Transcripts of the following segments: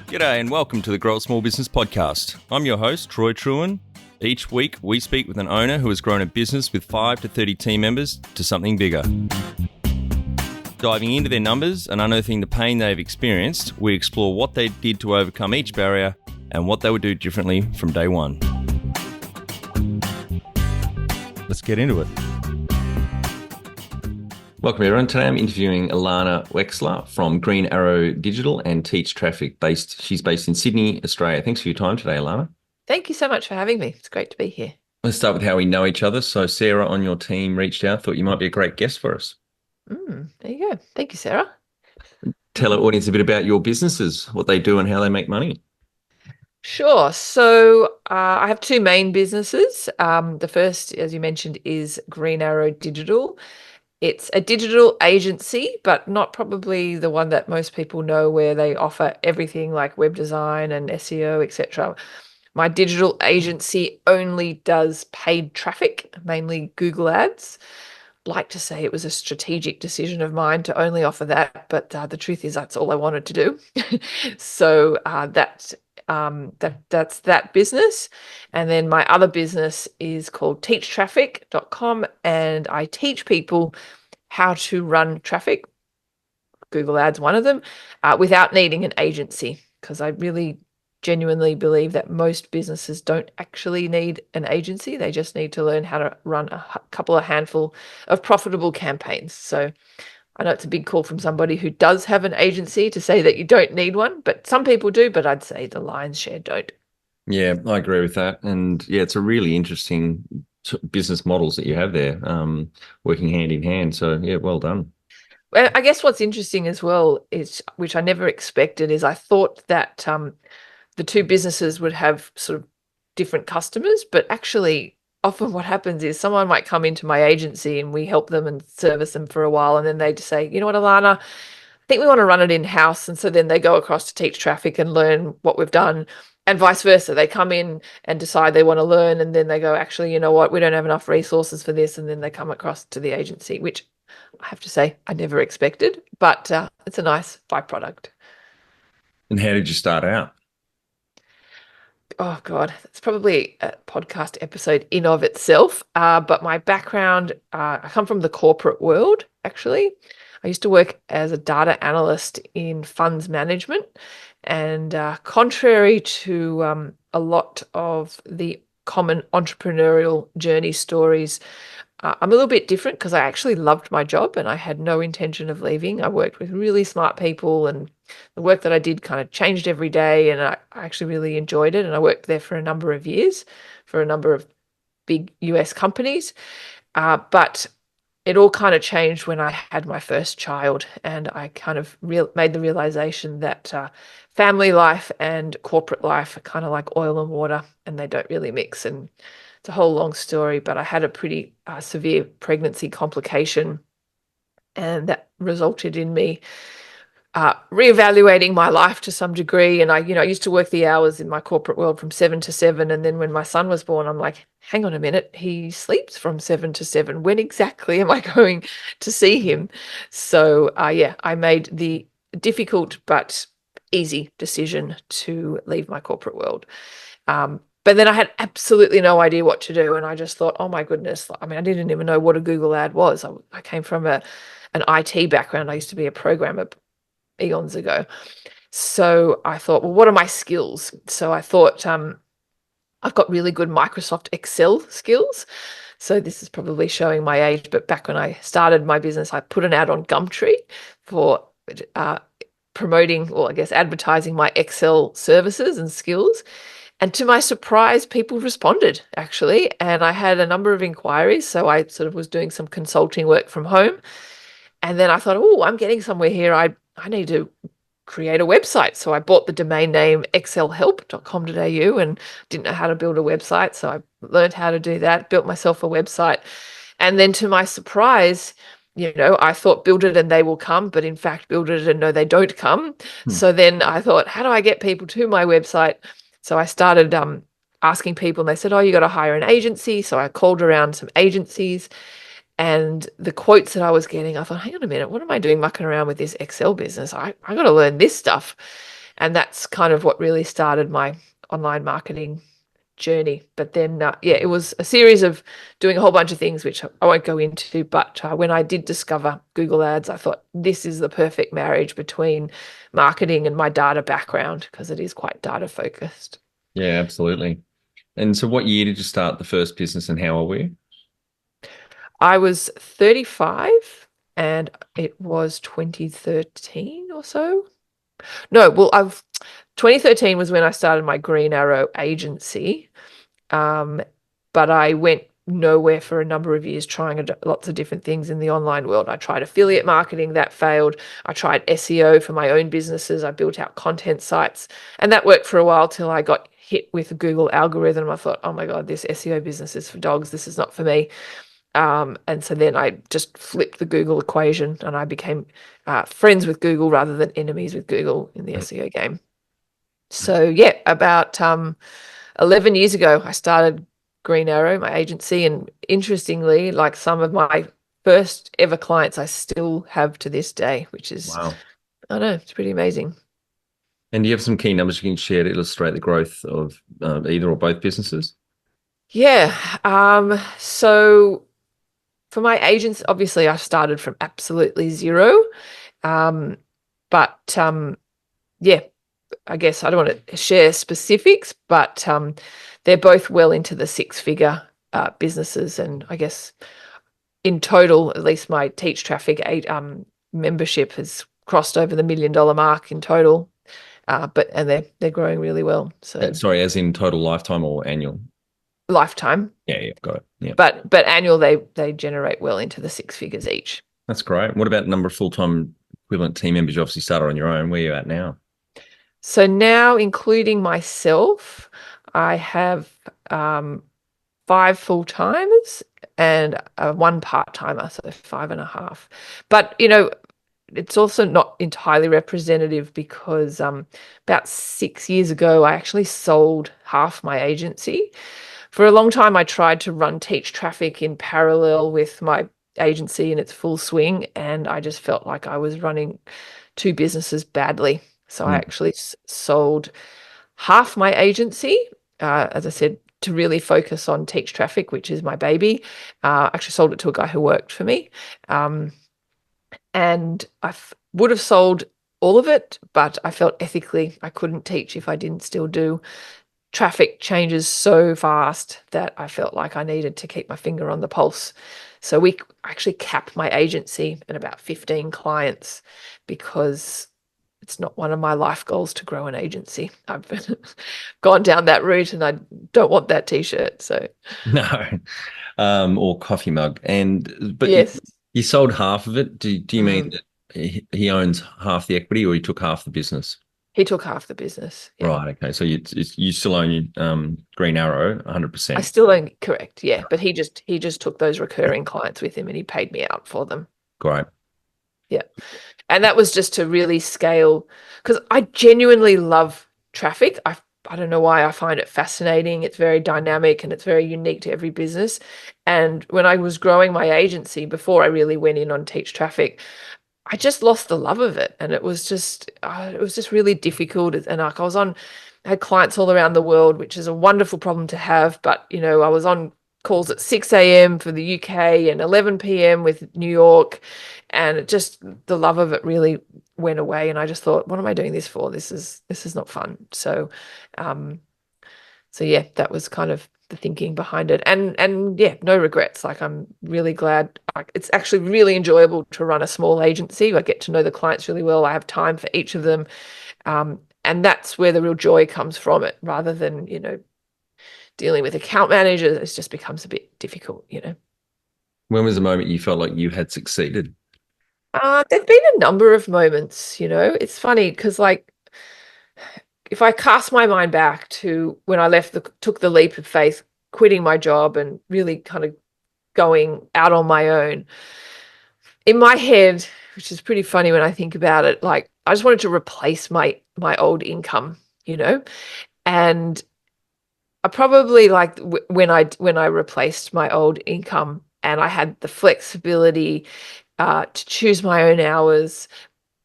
G'day and welcome to the Grow a Small Business Podcast. I'm your host, Troy Trewin. Each week, we speak with an owner who has grown a business with 5 to 30 team members to something bigger. Diving into their numbers and unearthing the pain they've experienced, we explore what they did to overcome each barrier and what they would do differently from day one. Let's get into it. Welcome everyone. Today I'm interviewing Ilana Wechsler from Green Arrow Digital and Teach Traffic. She's based in Sydney, Australia. Thanks for your time today, Ilana. Thank you so much for having me. It's great to be here. Let's start with how we know each other. So Sarah on your team reached out, thought you might be a great guest for us. There you go. Thank you, Sarah. Tell our audience a bit about your businesses, what they do and how they make money. Sure. So I have two main businesses. The first, as you mentioned, is Green Arrow Digital. It's a digital agency, but not probably the one that most people know, where they offer everything like web design and SEO, etc. My digital agency only does paid traffic, mainly Google Ads. Like to say it was a strategic decision of mine to only offer that, but the truth is that's all I wanted to do. So that's that business. And then my other business is called teachtraffic.com, and I teach people how to run traffic, Google Ads one of them, without needing an agency, because I really genuinely believe that most businesses don't actually need an agency. They just need to learn how to run a handful of profitable campaigns. So I know it's a big call from somebody who does have an agency to say that you don't need one, but some people do, but I'd say the lion's share don't. Yeah, I agree with that. And yeah, it's a really interesting business models that you have there, working hand in hand. So yeah, well done. Well, I guess what's interesting as well is, which I never expected, is I thought that the two businesses would have sort of different customers, but actually often what happens is someone might come into my agency and we help them and service them for a while, and then they just say, you know what, Ilana, I think we want to run it in-house. And so then they go across to Teach Traffic and learn what we've done, and vice versa. They come in and decide they want to learn, and then they go, actually, you know what, we don't have enough resources for this, and then they come across to the agency, which I have to say I never expected, but it's a nice byproduct. And how did you start out? Oh God, it's probably a podcast episode in of itself. But my background, I come from the corporate world, actually. I used to work as a data analyst in funds management. And contrary to a lot of the common entrepreneurial journey stories, I'm a little bit different because I actually loved my job and I had no intention of leaving. I worked with really smart people, and the work that I did kind of changed every day, and I actually really enjoyed it. And I worked there for a number of years for a number of big US companies. But it all kind of changed when I had my first child, and I kind of made the realization that family life and corporate life are kind of like oil and water, and they don't really mix. And it's a whole long story, but I had a pretty severe pregnancy complication, and that resulted in me reevaluating my life to some degree. And I used to work the hours in my corporate world from 7 to 7. And then when my son was born, I'm like, hang on a minute, he sleeps from 7 to 7. When exactly am I going to see him? So I made the difficult but easy decision to leave my corporate world. But then I had absolutely no idea what to do. And I just thought, oh my goodness, I mean, I didn't even know what a Google ad was. I came from an IT background. I used to be a programmer eons ago. So I thought, well, what are my skills? So I thought, I've got really good Microsoft Excel skills. So this is probably showing my age, but back when I started my business, I put an ad on Gumtree for promoting, or I guess advertising, my Excel services and skills. And to my surprise, people responded, actually. And I had a number of inquiries. So I sort of was doing some consulting work from home. And then I thought, oh, I'm getting somewhere here. I need to create a website. So I bought the domain name excelhelp.com.au and didn't know how to build a website. So I learned how to do that, built myself a website. And then to my surprise, I thought build it and they will come, but in fact, build it and no, they don't come. So then I thought, how do I get people to my website? So I started asking people, and they said, oh, you got to hire an agency. So I called around some agencies, and the quotes that I was getting, I thought, hang on a minute, what am I doing mucking around with this Excel business? I got to learn this stuff. And that's kind of what really started my online marketing journey. But then, it was a series of doing a whole bunch of things, which I won't go into. But when I did discover Google Ads, I thought this is the perfect marriage between marketing and my data background, because it is quite data focused. Yeah, absolutely. And so what year did you start the first business and how old were you? I was 35 and it was 2013 or so. No, well, 2013 was when I started my Green Arrow agency. But I went nowhere for a number of years trying lots of different things in the online world. I tried affiliate marketing, that failed. I tried SEO for my own businesses. I built out content sites, and that worked for a while till I got hit with the Google algorithm. I thought, oh my God, this SEO business is for dogs. This is not for me. And so then I just flipped the Google equation and I became friends with Google rather than enemies with Google in the SEO game. So yeah, about 11 years ago, I started Green Arrow, my agency. And interestingly, like some of my first ever clients, I still have to this day, which is, Wow. I don't know, it's pretty amazing. And do you have some key numbers you can share to illustrate the growth of either or both businesses? Yeah. So for my agents, obviously I started from absolutely zero. Um, but yeah, I guess I don't want to share specifics, but they're both well into the six-figure businesses. And I guess in total, at least my Teach Traffic membership has crossed over the $1 million mark in total. And they're growing really well. So Sorry, as in total lifetime or annual? lifetime, Yeah, yeah, got it. Yeah, but annual they generate well into the six figures each. that's great. What about number of full-time equivalent team members? You obviously started on your own. Where are you at now? So now, including myself, I have 5 full-timers and one part-timer, so 5.5. But, it's also not entirely representative because about 6 years ago, I actually sold half my agency. For a long time, I tried to run Teach Traffic in parallel with my agency in its full swing, and I just felt like I was running two businesses badly. So I Mm. actually sold half my agency, as I said, to really focus on Teach Traffic, which is my baby. Actually sold it to a guy who worked for me. And would have sold all of it, but I felt ethically I couldn't teach if I didn't still do. Traffic changes so fast that I felt like I needed to keep my finger on the pulse. So we actually capped my agency at about 15 clients because it's not one of my life goals to grow an agency. I've gone down that route and I don't want that t-shirt. So No, or coffee mug. But yes. you sold half of it. Do you mean Mm. that he owns half the equity, or he took half the business? He took half the business. Yeah. Right. Okay. So you still own Green Arrow I 100%. still don't, correct. Yeah. But he just took those recurring clients with him and he paid me out for them. Great. Yeah. And that was just to really scale, because I genuinely love traffic. I don't know why, I find it fascinating. It's very dynamic and it's very unique to every business. And when I was growing my agency before I really went in on Teach Traffic, I just lost the love of it. And it was just really difficult. And like I had clients all around the world, which is a wonderful problem to have. But, I was on calls at 6 a.m. for the UK and 11 p.m. with New York. And the love of it really went away. And I just thought, what am I doing this for? This is not fun. So yeah, that was kind of the thinking behind it. And yeah, no regrets. Like I'm really glad. Like it's actually really enjoyable to run a small agency. I get to know the clients really well. I have time for each of them. And that's where the real joy comes from it, rather than, dealing with account managers. It just becomes a bit difficult. When was the moment you felt like you had succeeded? There've been a number of moments. It's funny because, like, if I cast my mind back to when I took the leap of faith, quitting my job and really kind of going out on my own, in my head, which is pretty funny when I think about it, like I just wanted to replace my old income, and I probably like when I replaced my old income and I had the flexibility to choose my own hours,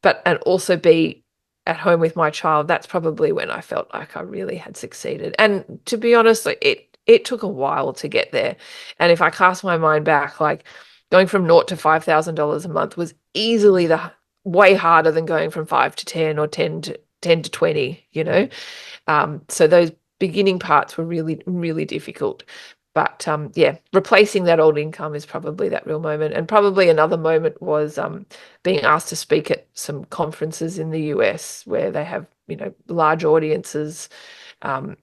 and also be at home with my child, that's probably when I felt like I really had succeeded. And to be honest, like, it took a while to get there. And if I cast my mind back, like going from naught to $5,000 a month was easily the way harder than going from 5 to 10 or 10 to 20, you know? So those beginning parts were really, really difficult. But yeah, replacing that old income is probably that real moment. And probably another moment was being asked to speak at some conferences in the US where they have, large audiences. I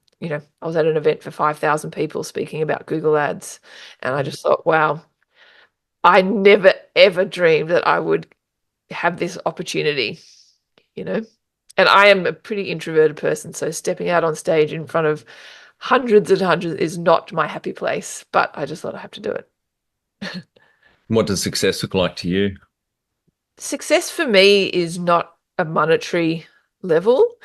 was at an event for 5,000 people speaking about Google Ads. And I just thought, wow, I never, ever dreamed that I would have this opportunity, you know? And I am a pretty introverted person, so stepping out on stage in front of hundreds and hundreds is not my happy place, but I just thought I have to do it. What does success look like to you? Success for me is not a monetary level.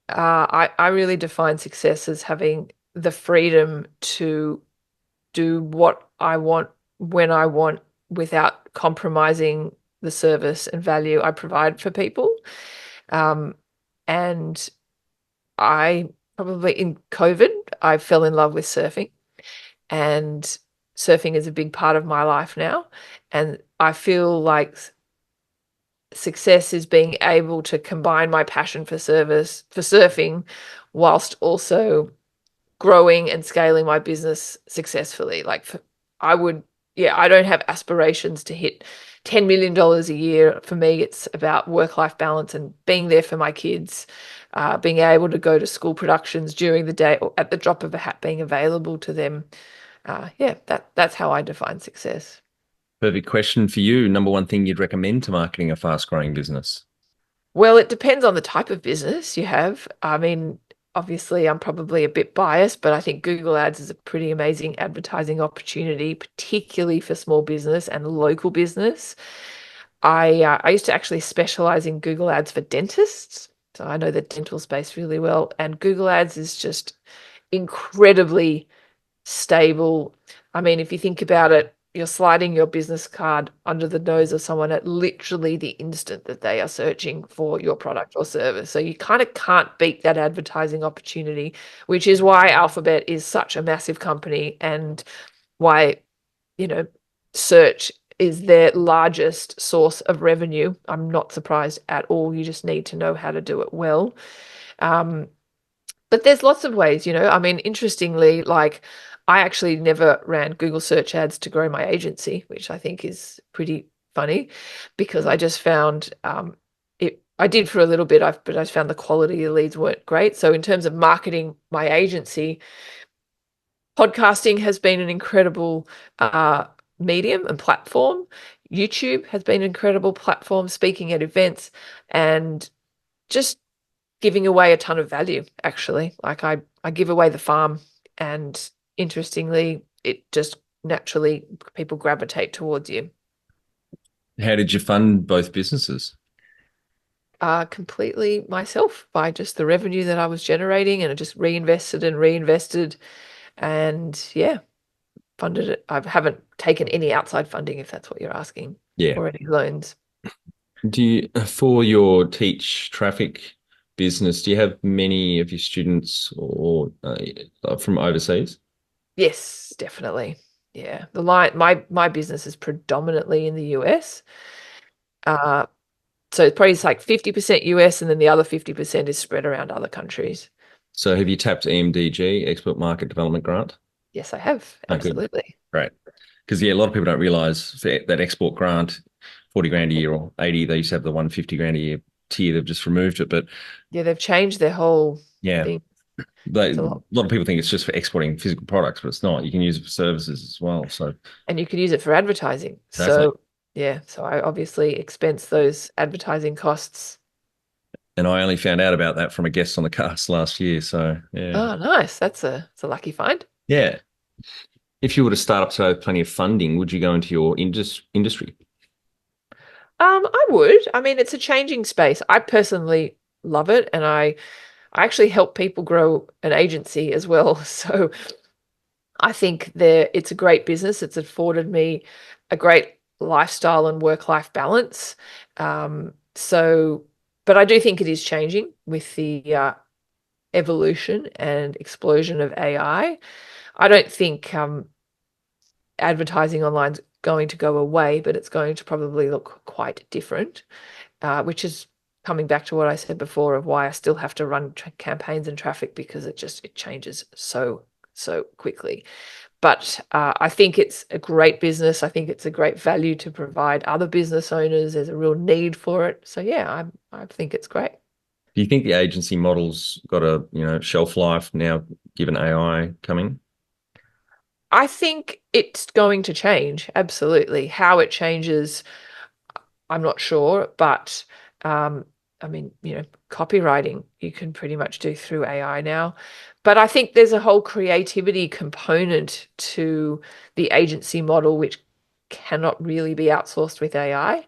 I really define success as having the freedom to do what I want when I want without compromising the service and value I provide for people. Um, and I probably in COVID, I fell in love with surfing, and surfing is a big part of my life now. And I feel like success is being able to combine my passion for surfing whilst also growing and scaling my business successfully. I would, yeah, I don't have aspirations to hit $10 million a year. For me, it's about work-life balance and being there for my kids, being able to go to school productions during the day or at the drop of a hat, being available to them. Yeah, that's how I define success. Perfect question for you. Number one thing you'd recommend to marketing a fast-growing business? Well, it depends on the type of business you have. I mean, obviously, I'm probably a bit biased, but I think Google Ads is a pretty amazing advertising opportunity, particularly for small business and local business. I used to actually specialize in Google Ads for dentists, so I know the dental space really well. And Google Ads is just incredibly stable. I mean, if you think about it, you're sliding your business card under the nose of someone at literally the instant that they are searching for your product or service. So you kind of can't beat that advertising opportunity, which is why Alphabet is such a massive company and why, you know, search is their largest source of revenue. I'm not surprised at all. You just need to know how to do it well. Um, but there's lots of ways, I mean, interestingly, like I actually never ran Google search ads to grow my agency, which I think is pretty funny because I just found I did for a little bit, but I found the quality of leads weren't great. So in terms of marketing my agency, podcasting has been an incredible medium and platform. YouTube has been an incredible platform, speaking at events and just giving away a ton of value, actually. Like I give away the farm, and interestingly, it just naturally people gravitate towards you. How did you fund both businesses? Completely myself by just the revenue that I was generating, and I just reinvested and reinvested, and yeah, funded it. I haven't taken any outside funding, if that's what you're asking, Yeah. or any loans. Do you, for your teach traffic business, do you have many of your students or from overseas? Yes, definitely. Yeah. My business is predominantly in the US. Uh, so it's probably like 50% US and then the other 50% is spread around other countries. So have you tapped EMDG, Export Market Development Grant? Yes, I have. Oh, good. Absolutely. Great. Because yeah, a lot of people don't realize that export grant, 40 grand a year or 80, they used to have the 150 grand a year tier. They've just removed it. But Yeah, they've changed their whole yeah, thing. a It's a lot. lot of people think it's just for exporting physical products, but it's not. You can use it for services as well. So And you can use it for advertising. exactly. So yeah, so I obviously expense those advertising costs. And I only found out about that from a guest on the cast last year. So yeah. Oh, nice. It's a lucky find. Yeah. If you were to start up today with plenty of funding, would you go into your industry? I would. I mean, it's a changing space. I personally love it, and I actually help people grow an agency as well. So I think it's a great business. It's afforded me a great lifestyle and work-life balance. So But I do think it is changing with the evolution and explosion of AI. I don't think advertising online's going to go away, but it's going to probably look quite different, which is coming back to what I said before of why I still have to run campaigns and traffic, because it changes so quickly. But I think it's a great business. I think it's a great value to provide other business owners. There's a real need for it. So yeah, I think it's great. Do you think the agency model's got a shelf life now, given AI coming? I think it's going to change, absolutely. How it changes, I'm not sure, but I mean, copywriting you can pretty much do through AI now. But I think there's a whole creativity component to the agency model which cannot really be outsourced with AI.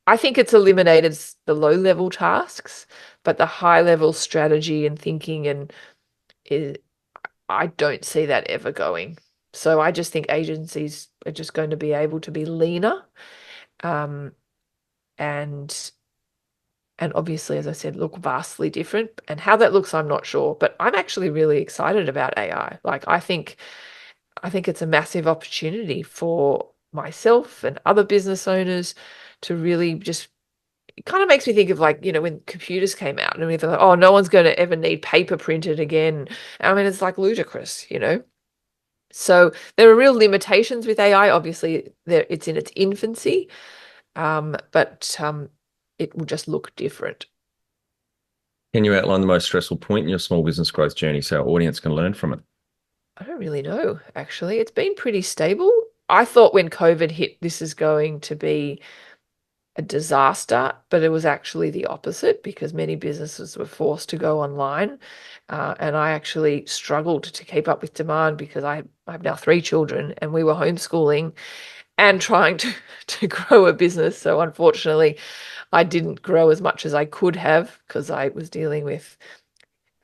I think it's eliminated the low-level tasks, but the high-level strategy and thinking I don't see that ever going. So I just think agencies are just going to be able to be leaner, um, and obviously, as I said, look vastly different. And how that looks, I'm not sure. But I'm actually really excited about AI. Like I think it's a massive opportunity for myself and other business owners to really just, it kind of makes me think of, like, when computers came out and we thought, oh, no one's going to ever need paper printed again. I mean, it's like ludicrous. So there are real limitations with AI. Obviously, it's in its infancy, but it will just look different. Can you outline the most stressful point in your small business growth journey so our audience can learn from it? I don't really know, actually. It's been pretty stable. I thought when COVID hit, this is going to be a disaster, but it was actually the opposite, because many businesses were forced to go online. And I actually struggled to keep up with demand because I have now 3 children, and we were homeschooling and trying to grow a business. So unfortunately, I didn't grow as much as I could have, because I was dealing with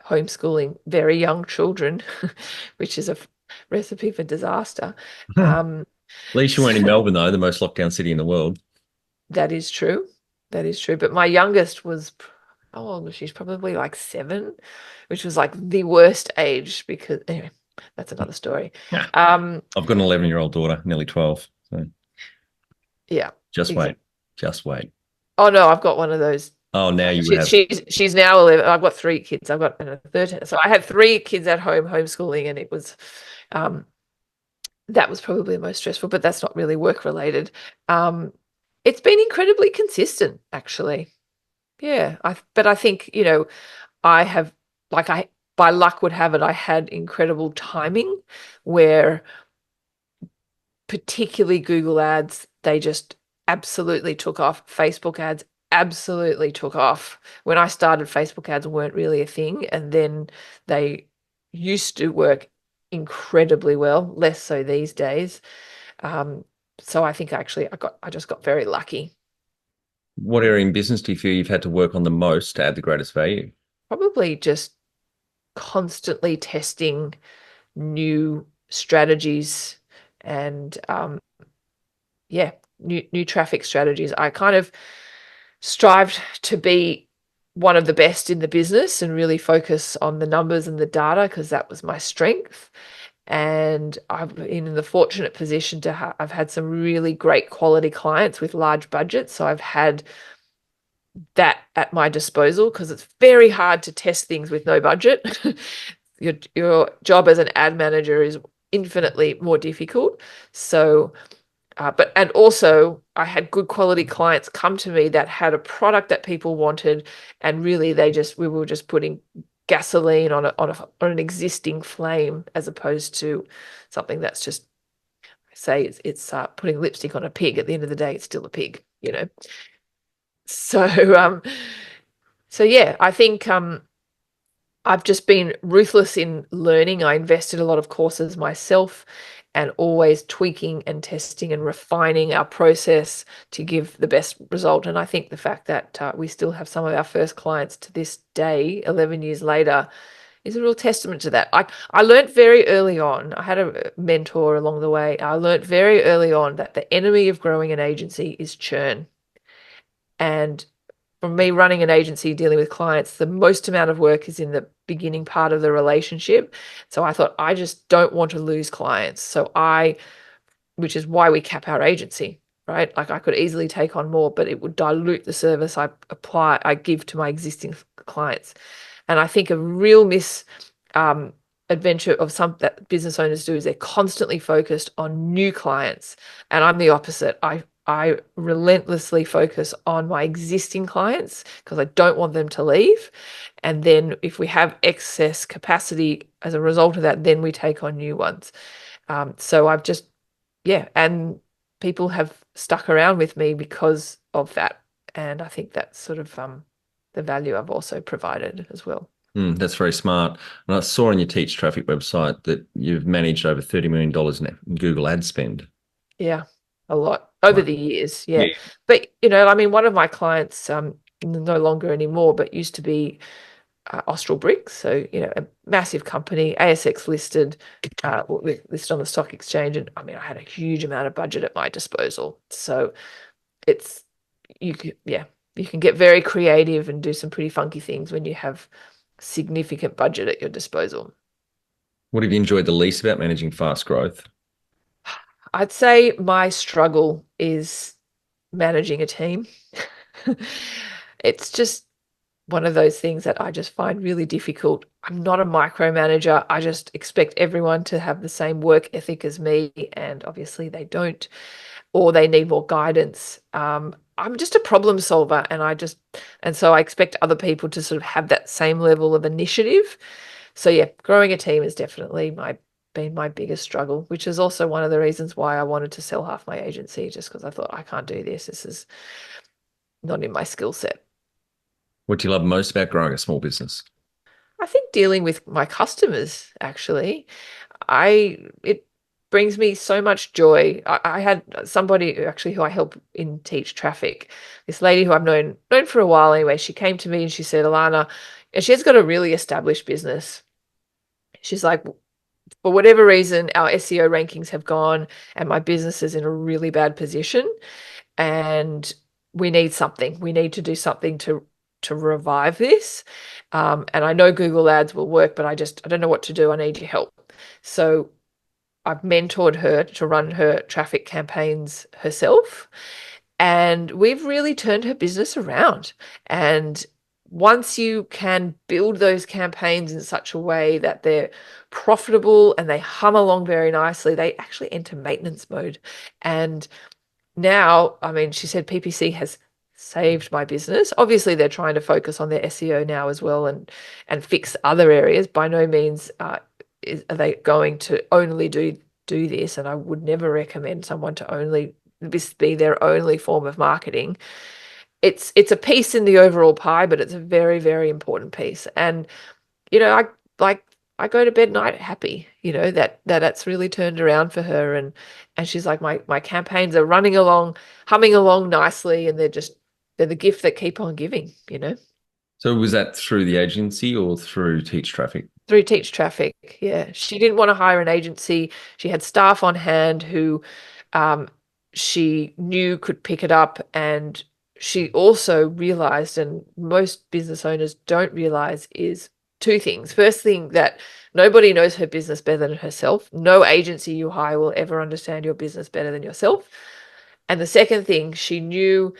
homeschooling very young children, which is a recipe for disaster. At Um, least you weren't in so Melbourne, though, the most locked down city in the world. that is true. That is true. But my youngest was, how old was she? She's probably like 7, which was like the worst age, because anyway, that's another story. Yeah. Um, I've got an 11-year-old daughter, nearly 12. So yeah, just exactly. wait. Just wait. Oh no, I've got one of those. Oh, now you She, have. she's now 11. I've got 3 kids. I've got a 13. So I had 3 kids at home homeschooling, and it was, um, that was probably the most stressful, but that's not really work related. Um, it's been incredibly consistent, actually. Yeah. But I think, I have, like, by luck would have it, I had incredible timing where, particularly Google ads, they just absolutely took off. Facebook ads absolutely took off. When I started, Facebook ads weren't really a thing, and then they used to work incredibly well, less so these days. Um, so I think actually I just got very lucky. What area in business do you feel you've had to work on the most to add the greatest value? Probably just constantly testing new strategies and yeah, new traffic strategies. I kind of strived to be one of the best in the business and really focus on the numbers and the data, because that was my strength. And I've been in the fortunate position to I've had some really great quality clients with large budgets. So I've had that at my disposal, because it's very hard to test things with no budget. Your job as an ad manager is infinitely more difficult. So and also I had good quality clients come to me that had a product that people wanted, and really we were just putting gasoline on an existing flame, as opposed to something that's just, say, it's putting lipstick on a pig. At the end of the day, it's still a pig. So yeah, I think I've just been ruthless in learning. I invested a lot of courses myself, and always tweaking and testing and refining our process to give the best result. And I think the fact that we still have some of our first clients to this day, 11 years later, is a real testament to that. I learned very early on, I had a mentor along the way. I learned very early on that the enemy of growing an agency is churn. And from me running an agency, dealing with clients, the most amount of work is in the beginning part of the relationship. So I thought, I just don't want to lose clients. Which is why we cap our agency, right? Like I could easily take on more, but it would dilute the service I give to my existing clients. And I think a real adventure of some that business owners do is they're constantly focused on new clients. And I'm the opposite. I relentlessly focus on my existing clients because I don't want them to leave. And then if we have excess capacity as a result of that, then we take on new ones. So I've just, yeah, and people have stuck around with me because of that. And I think that's sort of the value I've also provided as well. That's very smart. And I saw on your Teach Traffic website that you've managed over $30 million in Google ad spend. Yeah, a lot over Wow. the years. Yeah. Yeah. But, I mean, one of my clients, no longer anymore, but used to be Austral Bricks. So, a massive company, ASX listed, listed on the stock exchange. And I mean, I had a huge amount of budget at my disposal. So it's, you can get very creative and do some pretty funky things when you have significant budget at your disposal. What have you enjoyed the least about managing fast growth? I'd say my struggle is managing a team. It's just one of those things that I just find really difficult. I'm not a micromanager. I just expect everyone to have the same work ethic as me, and obviously they don't, or they need more guidance. I'm just a problem solver, and so I expect other people to sort of have that same level of initiative. So yeah, growing a team has definitely been my biggest struggle, which is also one of the reasons why I wanted to sell half my agency, just because I thought I can't do this. This is not in my skill set. What do you love most about growing a small business? I think dealing with my customers, actually, it brings me so much joy. I had somebody who I help in Teach Traffic, this lady who I've known for a while anyway. She came to me and she said, Ilana, and she's got a really established business. She's like, for whatever reason, our SEO rankings have gone and my business is in a really bad position, and we need something. We need to do something to revive this. And I know Google Ads will work, but I don't know what to do. I need your help. So I've mentored her to run her traffic campaigns herself. And we've really turned her business around. And once you can build those campaigns in such a way that they're profitable and they hum along very nicely, they actually enter maintenance mode. And now, I mean, she said PPC has saved my business. Obviously, they're trying to focus on their SEO now as well and fix other areas. By no means are they going to only do this, and I would never recommend someone to only this be their only form of marketing. It's a piece in the overall pie, but it's a very, very important piece. And I like I go to bed night happy, that's really turned around for her, and she's like, my campaigns are running along, humming along nicely, and they're the gift that keep on giving. So was that through the agency or through Teach Traffic? Through Teach Traffic. Yeah. She didn't want to hire an agency. She had staff on hand who she knew could pick it up. And she also realized, and most business owners don't realize, is two things. First thing, that nobody knows her business better than herself. No agency you hire will ever understand your business better than yourself. And the second thing, she knew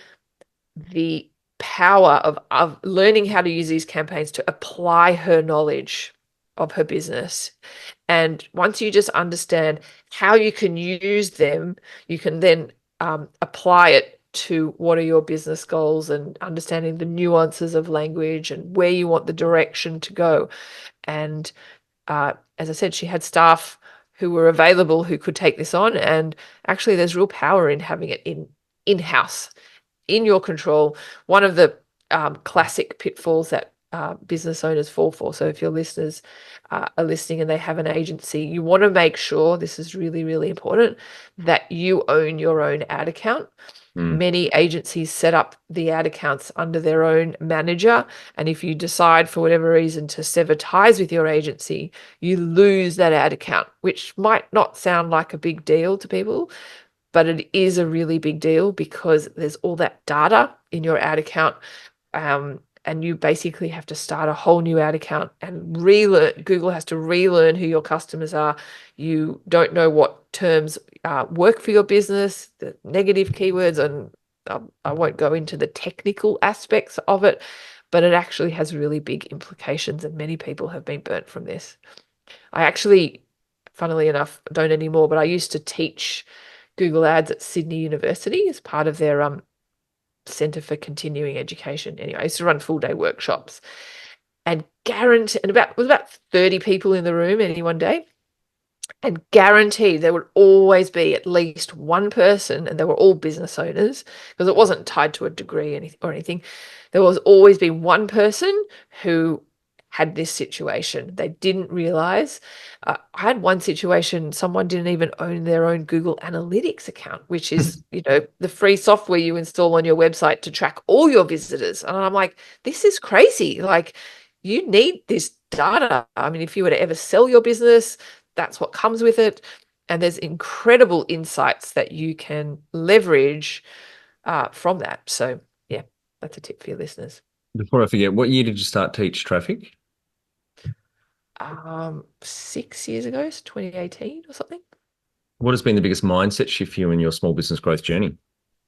the power of learning how to use these campaigns to apply her knowledge of her business. And once you just understand how you can use them, you can then apply it to what are your business goals, and understanding the nuances of language and where you want the direction to go. And as I said, she had staff who were available who could take this on. And actually, there's real power in having it in-house, in your control. One of the classic pitfalls that business owners fall for. So if your listeners are listening and they have an agency, you want to make sure, this is really, really important, that you own your own ad account. Many agencies set up the ad accounts under their own manager. And if you decide for whatever reason to sever ties with your agency, you lose that ad account, which might not sound like a big deal to people, but it is a really big deal, because there's all that data in your ad account And you basically have to start a whole new ad account and relearn. Google has to relearn who your customers are. You don't know what terms work for your business, the negative keywords, and I won't go into the technical aspects of it, but it actually has really big implications, and many people have been burnt from this. I actually, funnily enough, don't anymore, but I used to teach Google Ads at Sydney University as part of their Centre for Continuing Education. Anyway, I used to run full-day workshops, and was about 30 people in the room any one day, and guaranteed there would always be at least one person, and they were all business owners because it wasn't tied to a degree or anything. There was always be one person who had this situation. They didn't realize. I had one situation, someone didn't even own their own Google Analytics account, which is, the free software you install on your website to track all your visitors. And I'm like, this is crazy. Like, you need this data. I mean, if you were to ever sell your business, that's what comes with it. And there's incredible insights that you can leverage from that. So, yeah, that's a tip for your listeners. Before I forget, what year did you start Teach Traffic? 6 years ago, so 2018 or something. What has been the biggest mindset shift for you in your small business growth journey?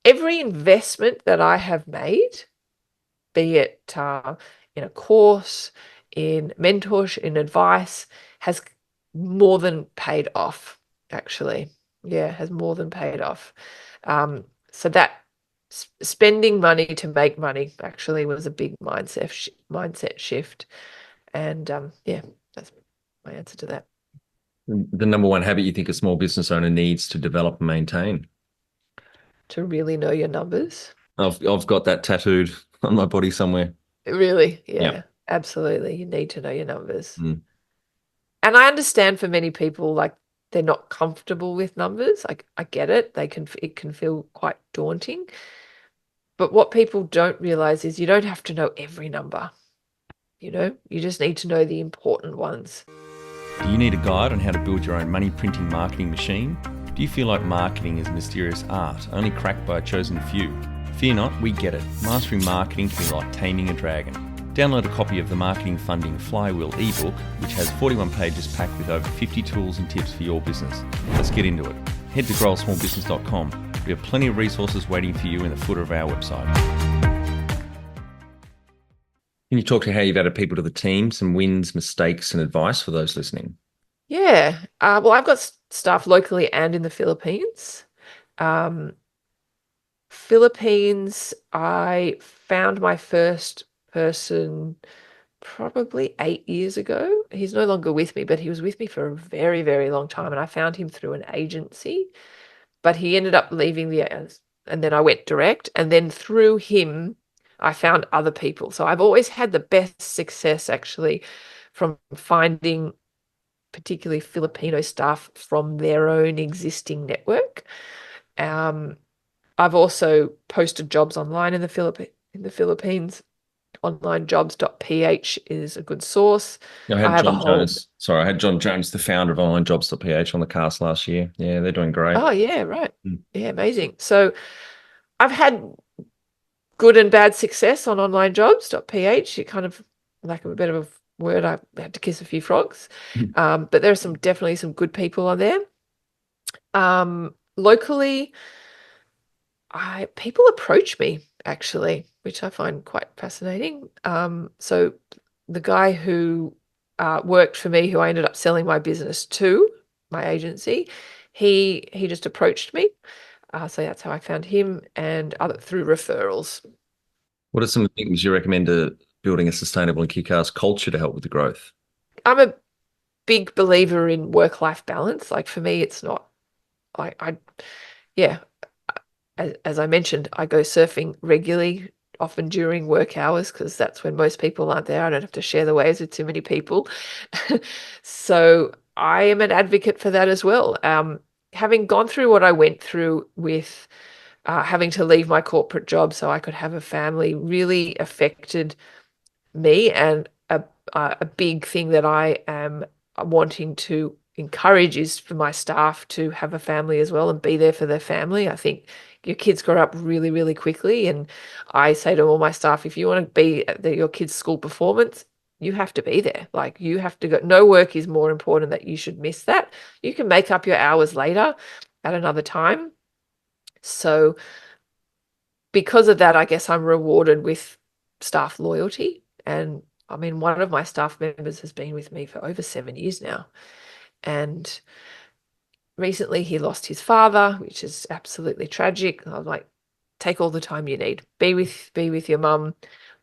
Every investment that I have made, be it in a course, in mentorship, in advice, has more than paid off, actually. Yeah, has more than paid off. So that spending money to make money actually was a big mindset shift. And yeah, that's my answer to that. The number one habit you think a small business owner needs to develop and maintain? To really know your numbers. I've got that tattooed on my body somewhere. Really, Yeah. yeah, absolutely. You need to know your numbers. Mm. And I understand for many people, like, they're not comfortable with numbers. I get it. It can feel quite daunting. But what people don't realize is you don't have to know every number. You just need to know the important ones. Do you need a guide on how to build your own money printing marketing machine? Do you feel like marketing is a mysterious art, only cracked by a chosen few? Fear not, we get it. Mastering marketing can be like taming a dragon. Download a copy of the Marketing Funding Flywheel ebook, which has 41 pages packed with over 50 tools and tips for your business. Let's get into it. Head to growasmallbusiness.com. We have plenty of resources waiting for you in the footer of our website. Can you talk to how you've added people to the team, some wins, mistakes, and advice for those listening? Yeah. Well, I've got staff locally and in the Philippines. Philippines, I found my first person probably 8 years ago. He's no longer with me, but he was with me for a very, very long time. And I found him through an agency, but he ended up leaving and then I went direct. And then through him, I found other people. So I've always had the best success actually from finding particularly Filipino staff from their own existing network. I've also posted jobs online in the Philippines. Onlinejobs.ph is a good source. I had John Jones. Sorry, I had John Jones, the founder of onlinejobs.ph, on the cast last year. Yeah, they're doing great. Oh, yeah, right. Yeah, amazing. So I've had good and bad success on onlinejobs.ph. It kind of, lack of a better word, I had to kiss a few frogs. But there are definitely some good people on there. Locally, people approach me actually, which I find quite fascinating. So the guy who worked for me, who I ended up selling my business to, my agency, he just approached me. So that's how I found him, and through referrals. What are some of the things you recommend to building a sustainable and kick-ass culture to help with the growth? I'm a big believer in work-life balance. Like, for me, it's not, yeah, as I mentioned, I go surfing regularly, often during work hours, because that's when most people aren't there. I don't have to share the waves with too many people. So I am an advocate for that as well. Having gone through what I went through with having to leave my corporate job so I could have a family really affected me, and a big thing that I am wanting to encourage is for my staff to have a family as well and be there for their family. I think your kids grow up really, really quickly. And I say to all my staff, if you want to be at your kids' school performance, you have to be there. Like, you have to go. No work is more important that you should miss that. You can make up your hours later at another time. So because of that, I guess I'm rewarded with staff loyalty. And I mean, one of my staff members has been with me for over 7 years now. And recently he lost his father, which is absolutely tragic. I was like, take all the time you need. Be with your mum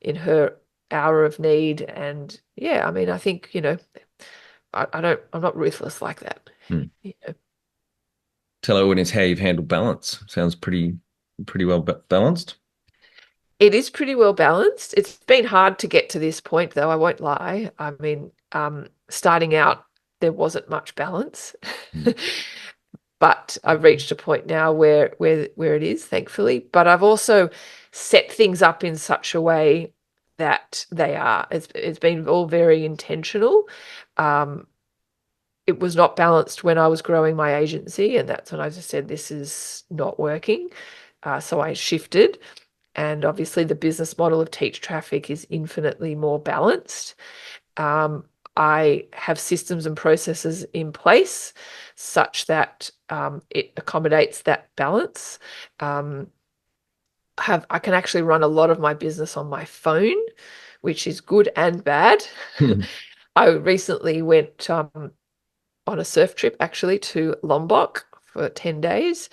in her hour of need. And yeah, I mean, I think, I'm not ruthless like that. Hmm. You know. Tell our audience how you've handled balance. Sounds pretty well balanced. It is pretty well balanced. It's been hard to get to this point, though, I won't lie. I mean, starting out, there wasn't much balance. But I've reached a point now where it is, thankfully. But I've also set things up in such a way that they are. It's been all very intentional. It was not balanced when I was growing my agency, and that's when I just said, this is not working. So I shifted. And obviously the business model of Teach Traffic is infinitely more balanced. I have systems and processes in place such that it accommodates that balance. I can actually run a lot of my business on my phone, which is good and bad. I recently went on a surf trip actually to Lombok for 10 days,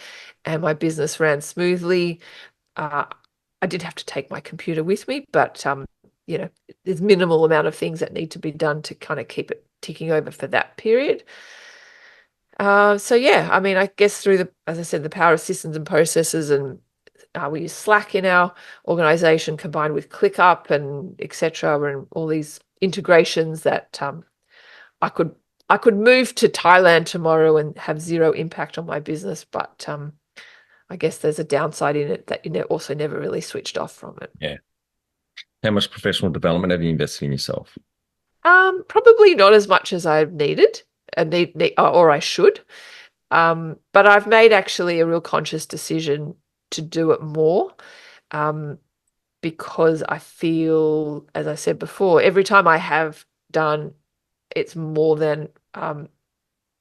and my business ran smoothly. I did have to take my computer with me, but there's minimal amount of things that need to be done to kind of keep it ticking over for that period. So yeah, I mean, I guess through as I said, the power of systems and processes, and we use Slack in our organization combined with ClickUp and etc. and all these integrations that I could move to Thailand tomorrow and have zero impact on my business, but I guess there's a downside in it that you also never really switched off from it. Yeah. How much professional development have you invested in yourself? Probably not as much as I needed and or I should. But I've made actually a real conscious decision to do it more, because I feel, as I said before, every time I have done, it's more than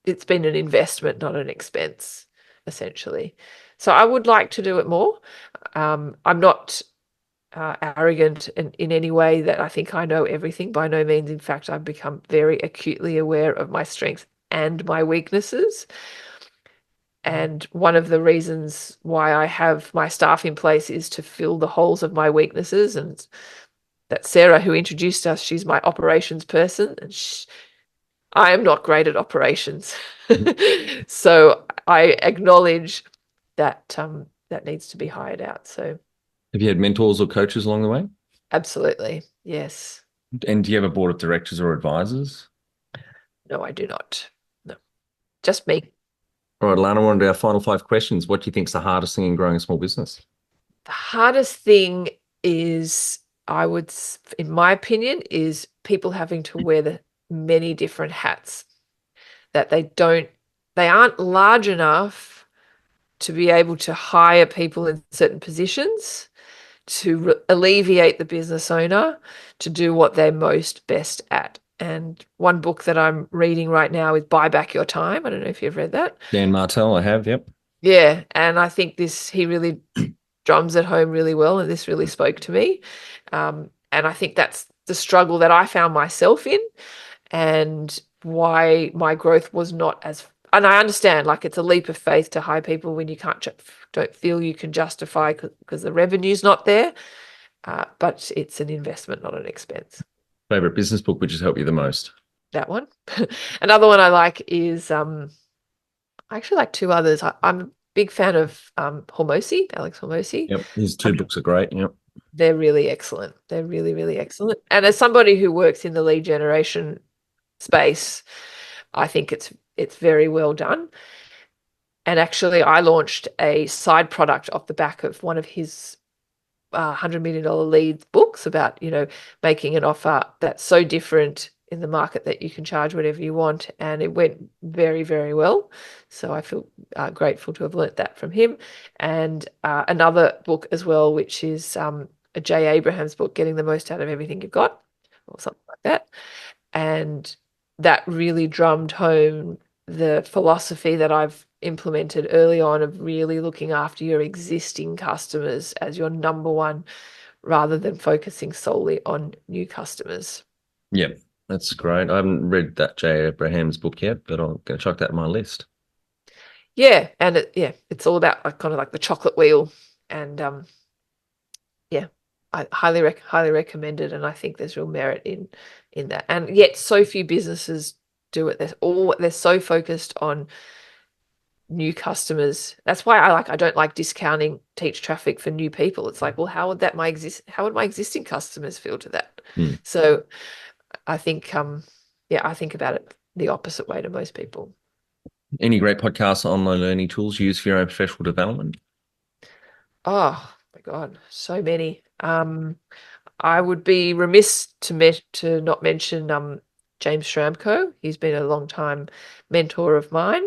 it's been an investment, not an expense, essentially. So I would like to do it more. I'm not arrogant in any way that I think I know everything. By no means. In fact, I've become very acutely aware of my strengths and my weaknesses. And one of the reasons why I have my staff in place is to fill the holes of my weaknesses. And that Sarah, who introduced us, she's my operations person, and I am not great at operations. So I acknowledge that that needs to be hired out. So have you had mentors or coaches along the way? Absolutely, yes. And do you have a board of directors or advisors? No, I do not. No, just me. All right, Ilana, we're on to our final 5 questions. What do you think is the hardest thing in growing a small business? The hardest thing is, in my opinion, is people having to wear the many different hats, that they aren't large enough to be able to hire people in certain positions, to alleviate the business owner to do what they're most best at. And one book that I'm reading right now is Buy Back Your Time. I don't know if you've read that. Dan Martell, I have, yep. Yeah, and I think he really drums at home really well, and this really spoke to me. And I think that's the struggle that I found myself in, and why my growth was not as. And I understand, like, it's a leap of faith to hire people when you don't feel you can justify because the revenue's not there. But it's an investment, not an expense. Favorite business book which has helped you the most? That one. Another one I like is I actually like 2 others. I'm a big fan of Hormozi, Alex Hormozi. Yep, his 2 books are great. Yep. They're really excellent. They're really, really excellent. And as somebody who works in the lead generation space, I think it's very well done. And actually, I launched a side product off the back of one of his $100 million leads books about, making an offer that's so different in the market that you can charge whatever you want, and it went very, very well. So I feel grateful to have learnt that from him. And another book as well, which is a Jay Abraham's book, Getting the Most Out of Everything You've Got, or something like that. And that really drummed home the philosophy that I've implemented early on of really looking after your existing customers as your number one, rather than focusing solely on new customers. Yeah, that's great. I haven't read that Jay Abraham's book yet, but I'm going to chuck that in my list. Yeah, and it's all about like kind of like the chocolate wheel, and yeah, I highly recommend it, and I think there's real merit in that. And yet, so few businesses do it. They're so focused on new customers. That's why I don't like discounting Teach traffic for new people. It's like, well, how would my existing customers feel to that? Hmm. So I think I think about it the opposite way to most people. Any great podcasts or online learning tools you use for your own professional development? Oh my God, so many. I would be remiss to not mention James Schramko. He's been a long time mentor of mine.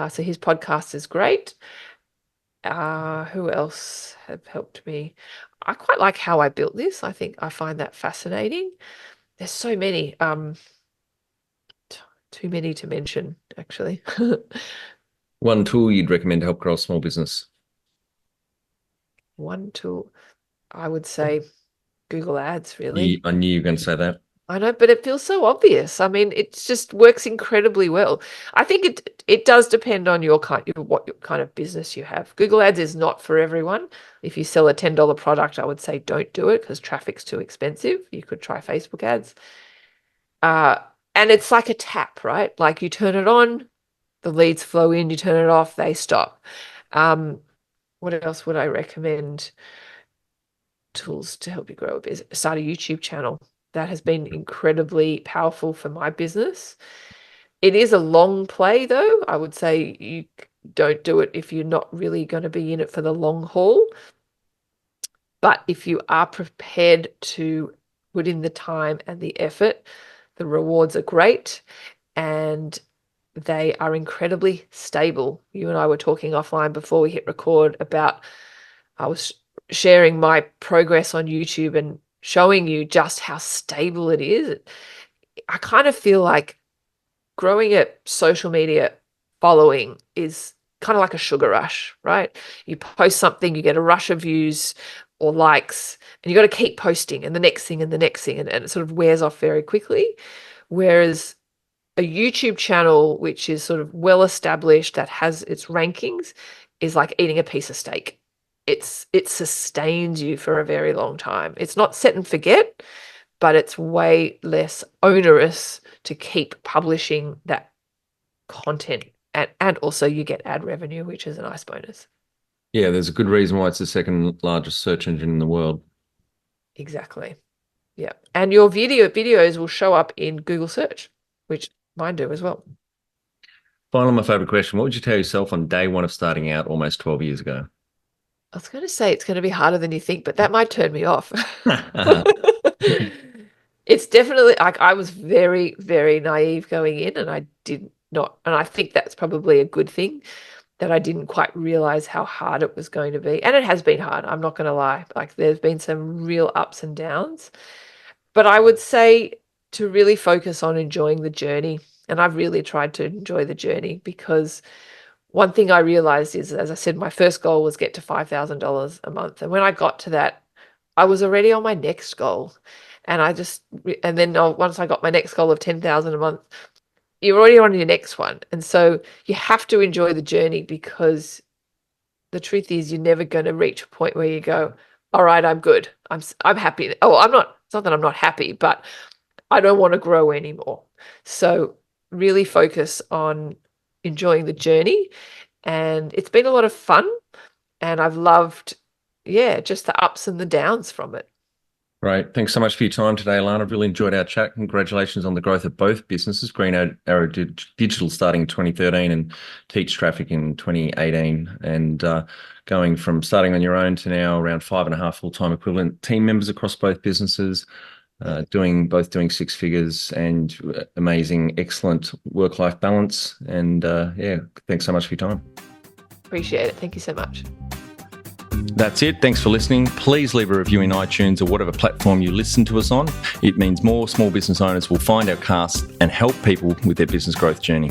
So his podcast is great. Who else have helped me? I quite like How I Built This. I find that fascinating. There's so many, too many to mention, actually. One tool you'd recommend to help grow a small business? One tool, I would say Google Ads, really. I knew you were going to say that. I know, but it feels so obvious. I mean, it just works incredibly well. I think it does depend on what your kind of business you have. Google Ads is not for everyone. If you sell a $10 product, I would say don't do it because traffic's too expensive. You could try Facebook ads. And it's like a tap, right? Like you turn it on, the leads flow in, you turn it off, they stop. What else would I recommend? Tools to help you grow a business. Start a YouTube channel. That has been incredibly powerful for my business. It is a long play, though. I would say you don't do it if you're not really going to be in it for the long haul. But if you are prepared to put in the time and the effort, the rewards are great and they are incredibly stable. You and I were talking offline before we hit record about I was sharing my progress on YouTube and showing you just how stable it is. I kind of feel like growing a social media following is kind of like a sugar rush, right? You post something, you get a rush of views or likes, and you got to keep posting and the next thing and the next thing, and it sort of wears off very quickly. Whereas a YouTube channel, which is sort of well established, that has its rankings, is like eating a piece of steak. It sustains you for a very long time. It's not set and forget, but it's way less onerous to keep publishing that content. And also you get ad revenue, which is a nice bonus. Yeah, there's a good reason why it's the second largest search engine in the world. Exactly. Yeah. And your videos will show up in Google search, which mine do as well. Finally, my favorite question. What would you tell yourself on day one of starting out almost 12 years ago? I was going to say it's going to be harder than you think, but that might turn me off. It's definitely like I was very, very naive going in, and I did not, and I think that's probably a good thing that I didn't quite realize how hard it was going to be. And it has been hard, I'm not going to lie. Like there's been some real ups and downs, but I would say to really focus on enjoying the journey. And I've really tried to enjoy the journey because one thing I realized is, as I said, my first goal was get to $5,000 a month. And when I got to that, I was already on my next goal. And and then once I got my next goal of 10,000 a month, you're already on your next one. And so you have to enjoy the journey because the truth is you're never going to reach a point where you go, all right, I'm good. I'm happy. Oh, I'm not, it's not that I'm not happy, but I don't want to grow anymore. So really focus on enjoying the journey. And it's been a lot of fun. And I've loved, just the ups and the downs from it. Right. Thanks so much for your time today, Ilana. I've really enjoyed our chat. Congratulations on the growth of both businesses, Green Arrow Digital starting in 2013 and Teach Traffic in 2018. And going from starting on your own to now around 5.5 full-time equivalent team members across both businesses. doing six figures and amazing, excellent work-life balance. And thanks so much for your time. Appreciate it. Thank you so much. That's it. Thanks for listening. Please leave a review in iTunes or whatever platform you listen to us on. It means more small business owners will find our cast and help people with their business growth journey.